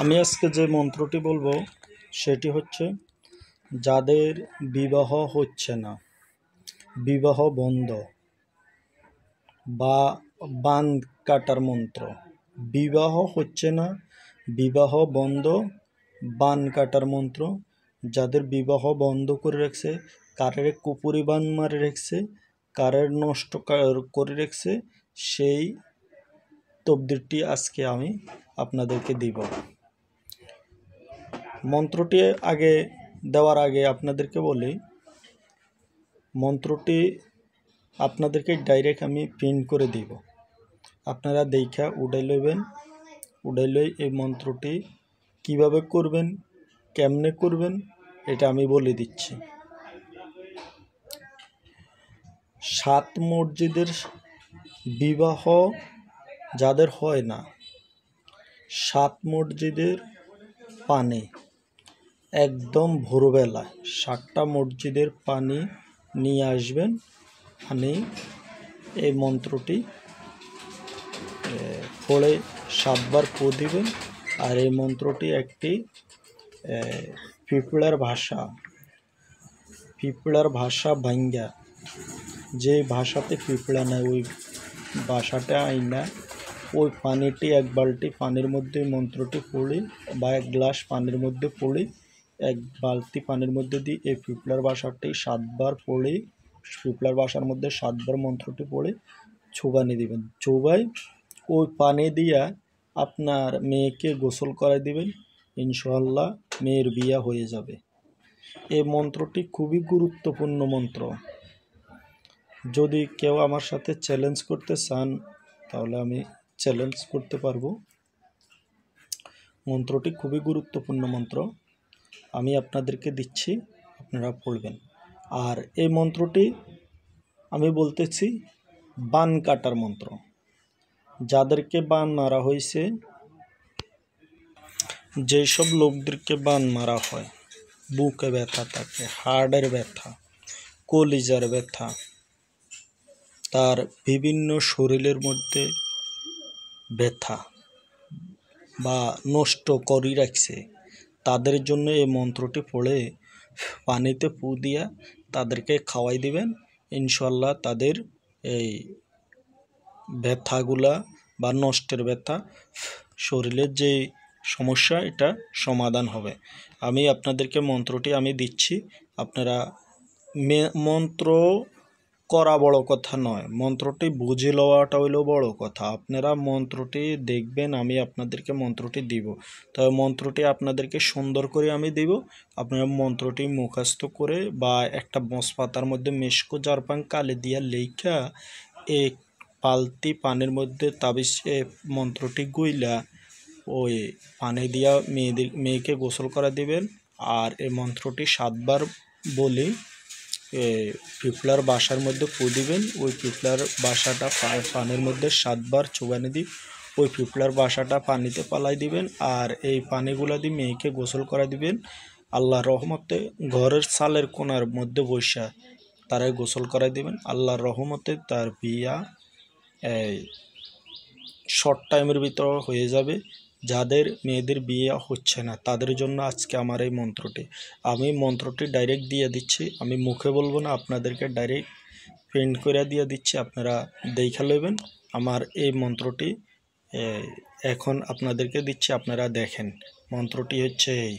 আমি আজকে যে মন্ত্রটি বলবো সেটি হচ্ছে, যাদের বিবাহ হচ্ছে না, বিবাহ বন্ধ বা বান কাটার মন্ত্র। বিবাহ হচ্ছে না, বিবাহ বন্ধ, বান কাটার মন্ত্র। যাদের বিবাহ বন্ধ করে রাখছে, কারের কুপুরি বান মারে রাখছে, কারের নষ্ট করে রাখছে, সেই তবদিরটি আজকে আমি আপনাদেরকে দিব। মন্ত্রটি দেওয়ার আগে আপনাদেরকে বলি, মন্ত্রটি আপনাদেরকে ডাইরেক্ট আমি প্রিন্ট করে দিব। আপনারা দেখা উড়াই লইবেন। উড়াই লই এই মন্ত্রটি কিভাবে করবেন, কেমনে করবেন, এটা আমি বলে দিচ্ছি। 7 মসজিদের বিবাহ যাদের হয় না, 7 মসজিদের পানি একদম ভোরবেলা 7টা মসজিদের পানি নিয়ে আসবেন। আনি এই মন্ত্রটি পড়ে 7 বার পো দিবেন। আর এই মন্ত্রটি একটি পিঁপড়ার ভাষা ভাঙ্গা, যে ভাষাতে পিঁপড়া নাই ওই ভাষাটা আইনা ওই পানিটি 1 বালতি পানির মধ্যে মন্ত্রটি পড়ি বা 1 গ্লাস পানির মধ্যে পড়ি, 1 বালতি পানির মধ্যে দিয়ে এই পিঁপড়ার ভাষাটি 7 বার পড়ি, পিঁপড়ার ভাষার মধ্যে 7 বার মন্ত্রটি পড়ে চুবানি দিবেন। চুবাই ওই পানি দিয়া আপনার মেয়েকে গোসল করাই দিবেন। ইনশাআল্লাহ মেয়ের বিয়ে হয়ে যাবে। এই মন্ত্রটি খুবই গুরুত্বপূর্ণ মন্ত্র। যদি কেউ আমার সাথে চ্যালেঞ্জ করতে চান তাহলে আমি চ্যালেঞ্জ করতে পারবো। মন্ত্রটি খুবই গুরুত্বপূর্ণ মন্ত্র, আমি আপনাদেরকে দিচ্ছি, আপনারা পড়বেন। আর এই মন্ত্রটি আমি বলতেছি বান কাটার মন্ত্র। যাদেরকে বান মারা হয়েছে, যেসব লোকদেরকে বান মারা হয়, বুকে ব্যথা থাকে, হাড়ের ব্যথা, কলিজার ব্যথা, তার বিভিন্ন শরীরের মধ্যে ব্যথা বা নষ্ট করে রাখছে, তাদের জন্য এই মন্ত্রটি পড়ে পানিতে পু দিয়া তাদেরকে খাওয়াই দিবেন। ইনশাল্লাহ তাদের এই ব্যথাগুলা বা নষ্টের ব্যথা, শরীরের যে সমস্যা, এটা সমাধান হবে। আমি আপনাদেরকে মন্ত্রটি আমি দিচ্ছি। আপনারা মন্ত্র করা বড় কথা নয়, মন্ত্রটি বুঝে লওয়াটা হইলো বড় কথা। আপনারা মন্ত্রটি দেখবেন, আমি আপনাদেরকে মন্ত্রটি দিব, তবে মন্ত্রটি আপনাদেরকে সুন্দর করে আমি দিব। আপনারা মন্ত্রটি মুখস্থ করে বা একটা বসপাতার মধ্যে মেশকো জারপাং কালে দিয়া লেখা এক বালতি পানির মধ্যে তাবিজ মন্ত্রটি গুইলা ওই পানি দিয়া মেয়েকে গোসল করা দিবেন। আর এই মন্ত্রটি 7 বার বলি পিঁপড়ার বাসার মধ্যে পু দিবেন। ওই পিঁপড়ার বাসাটা পানির মধ্যে 7 বার চুবানি দিয়ে ওই পিঁপড়ার বাসাটা পানিতে পালাই দিবেন। আর এই পানিগুলা দিয়ে মেয়েকে গোসল করা দিবেন। আল্লাহর রহমতে ঘরের চালের কোনার মধ্যে বসা তারাই গোসল করাই দিবেন। আল্লাহর রহমতে তার বিয়া শর্ট টাইমের ভিতর হয়ে যাবে। যাদের মেয়েদের বিয়ে হচ্ছে না তাদের জন্য আজকে আমার এই মন্ত্রটি, আমি মন্ত্রটি ডাইরেক্ট দিয়ে দিচ্ছি। আমি মুখে বলবো না, আপনাদেরকে ডাইরেক্ট প্রিন্ট করে দিয়ে দিচ্ছি, আপনারা দেখে নেবেন। আমার এই মন্ত্রটি এখন আপনাদেরকে দিচ্ছি, আপনারা দেখেন। মন্ত্রটি হচ্ছে এই।